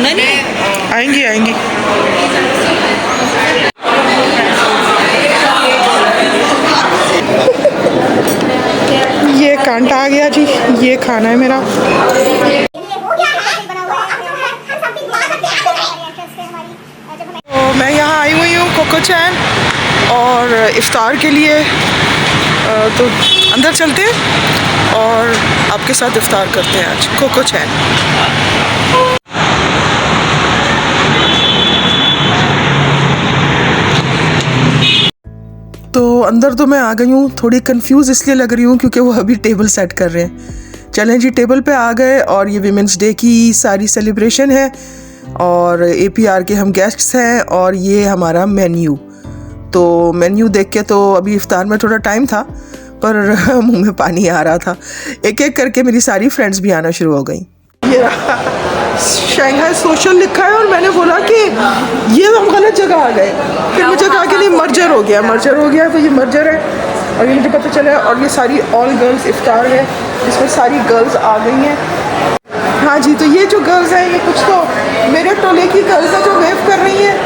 खाना नहीं आएंगी आएंगी। ये कांटा आ गया जी, ये खाना है मेरा। तो मैं यहाँ आई हुई हूँ कोको चैन और इफ्तार के लिए। तो अंदर चलते हैं और आपके साथ इफ्तार करते हैं आज कोको चैन। तो अंदर तो मैं आ गई हूँ, थोड़ी कंफ्यूज इसलिए लग रही हूँ क्योंकि वो अभी टेबल सेट कर रहे हैं। चलें जी, टेबल पे आ गए और ये वीमेंस डे की सारी सेलिब्रेशन है और APR के हम गेस्ट्स हैं और ये हमारा मेन्यू। तो मेन्यू देख के तो अभी इफ्तार में थोड़ा टाइम था पर मुंह में पानी आ रहा था। एक एक करके मेरी सारी फ्रेंड्स भी आना शुरू हो गई। ये शंघाई सोशल लिखा है और मैंने बोला कि ये हम गलत जगह आ गए। फिर मुझे कहा कि नहीं, मर्जर हो गया। तो ये मर्जर है और ये मुझे पता चला। और ये सारी ऑल गर्ल्स इफ्तार है जिसमें सारी गर्ल्स आ गई हैं। हाँ जी, तो ये जो गर्ल्स हैं ये कुछ तो मेरे टोले की गर्ल्स हैं जो वेव कर रही हैं।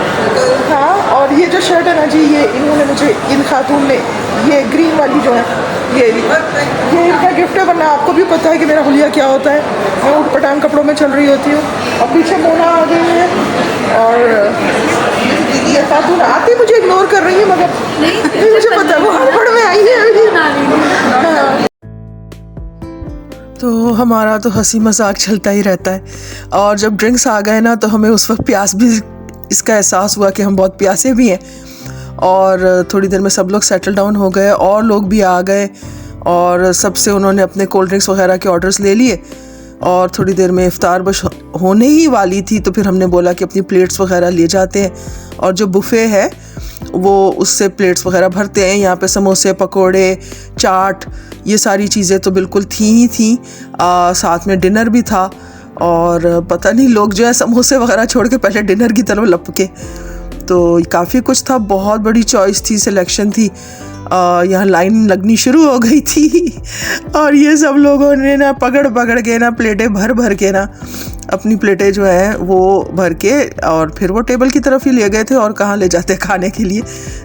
हाँ, और ये जो शर्ट है ना जी, ये इन्होंने मुझे, इन खातून ने, ये ग्रीन वाली जो है ये इनका गिफ्ट है। वरना आपको भी पता है कि मेरा हुलिया क्या होता है, मैं उठ पटांग कपड़ों में चल रही होती हूँ। और पीछे मोना आ गई है और ये खातून आती मुझे इग्नोर कर रही है, मगर मुझे पता है वो हड़बड़ में आई है अभी। तो हमारा तो हंसी मजाक चलता ही रहता है और जब ड्रिंक्स आ गए ना तो हमें उस वक्त प्यास भी, इसका एहसास हुआ कि हम बहुत प्यासे भी हैं। और थोड़ी देर में सब लोग सेटल डाउन हो गए और लोग भी आ गए और सबसे उन्होंने अपने कोल्ड ड्रिंक्स वगैरह के ऑर्डर्स ले लिए और थोड़ी देर में इफ्तार बस होने ही वाली थी। तो फिर हमने बोला कि अपनी प्लेट्स वगैरह ले जाते हैं और जो बुफ़े है वो उससे प्लेट्स वगैरह भरते हैं। यहाँ पे समोसे, पकोड़े, चाट, ये सारी चीज़ें तो बिल्कुल थी ही थी। साथ में डिनर भी था और पता नहीं लोग जो है समोसे वगैरह छोड़ के पहले डिनर की तरफ लपके। तो काफ़ी कुछ था, बहुत बड़ी चॉइस थी, सिलेक्शन थी। यहाँ लाइन लगनी शुरू हो गई थी और ये सब लोगों ने ना पकड़ के ना प्लेटें भर के ना अपनी प्लेटें जो हैं वो भर के और फिर वो टेबल की तरफ ही ले गए थे और कहाँ ले जाते खाने के लिए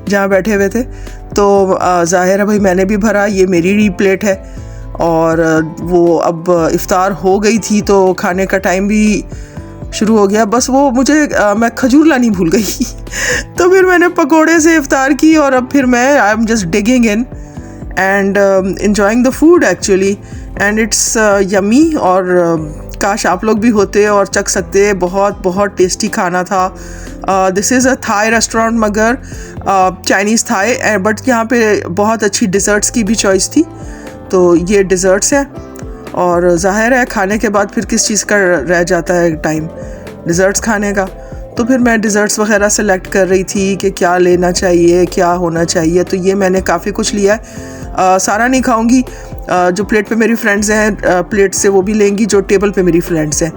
जहाँ बैठे हुए थे। तो ज़ाहिर है भाई मैंने भी भरा, ये मेरी ही प्लेट है। और वो अब इफ्तार हो गई थी तो खाने का टाइम भी शुरू हो गया। बस वो मुझे मैं खजूर लानी भूल गई तो फिर मैंने पकोड़े से इफ्तार की और अब फिर मैं I am just digging in and enjoying the food actually and it's yummy. और काश आप लोग भी होते और चख सकते। बहुत टेस्टी खाना था। This is a Thai restaurant मगर चाइनीज़ थाई, बट यहाँ पे बहुत अच्छी डिज़र्ट्स की भी चॉइस थी। तो ये डिज़र्ट्स हैं और ज़ाहिर है खाने के बाद फिर किस चीज़ का रह जाता है टाइम, डिज़र्ट्स खाने का। तो फिर मैं डिज़र्ट्स वगैरह सेलेक्ट कर रही थी कि क्या लेना चाहिए, क्या होना चाहिए। तो ये मैंने काफ़ी कुछ लिया है। सारा नहीं खाऊंगी, जो प्लेट पे मेरी फ्रेंड्स हैं प्लेट से वो भी लेंगी, जो टेबल पे मेरी फ्रेंड्स हैं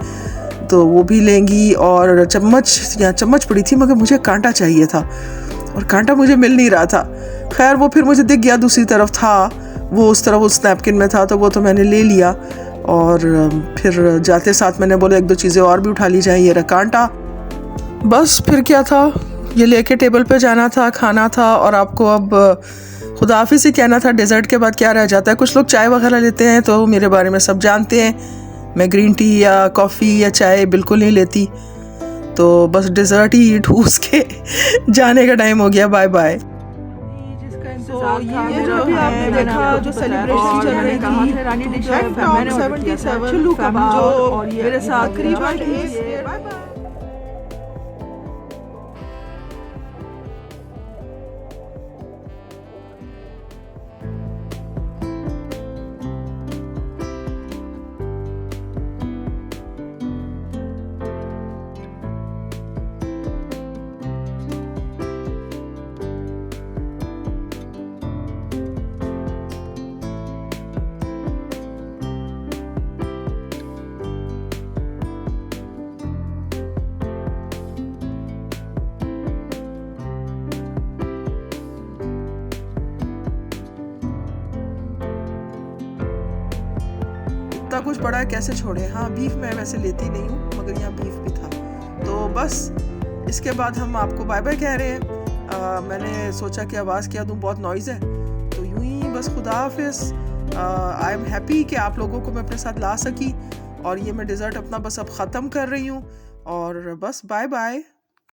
तो वो भी लेंगी। और चम्मच पड़ी थी मगर मुझे कांटा चाहिए था और कांटा मुझे मिल नहीं रहा था। खैर वो फिर मुझे दिख गया, दूसरी तरफ था वो, उस तरफ उस नैपकिन में था तो वो तो मैंने ले लिया। और फिर जाते साथ मैंने बोला एक दो चीज़ें और भी उठा ली जाए, ये रहा कांटा। बस फिर क्या था, ये लेके टेबल पे जाना था, खाना था और आपको अब खुदा हाफिज़ ही कहना था। डेजर्ट के बाद क्या रह जाता है, कुछ लोग चाय वगैरह लेते हैं तो मेरे बारे में सब जानते हैं, मैं ग्रीन टी या कॉफ़ी या चाय बिल्कुल नहीं लेती। तो बस डेजर्ट ही ठूस के जाने का टाइम हो गया, बाय बाय। तो ये जो अभी आपने देखा जो सेलिब्रेशन चल रही थी, 77 चुल्लू कबाब जो मेरे साथ तकरीबन इतना कुछ पड़ा है कैसे छोड़े। हाँ बीफ मैं वैसे लेती नहीं हूँ मगर यहाँ बीफ भी था। तो बस इसके बाद हम आपको बाय बाय कह रहे हैं। मैंने सोचा कि आवाज़ क्या दूँ, बहुत नॉइज़ है, तो यूं ही बस खुदा हाफिज़। आई एम हैप्पी कि आप लोगों को मैं अपने साथ ला सकी, और ये मैं डिज़र्ट अपना बस अब ख़त्म कर रही हूँ, और बस बाय बाय।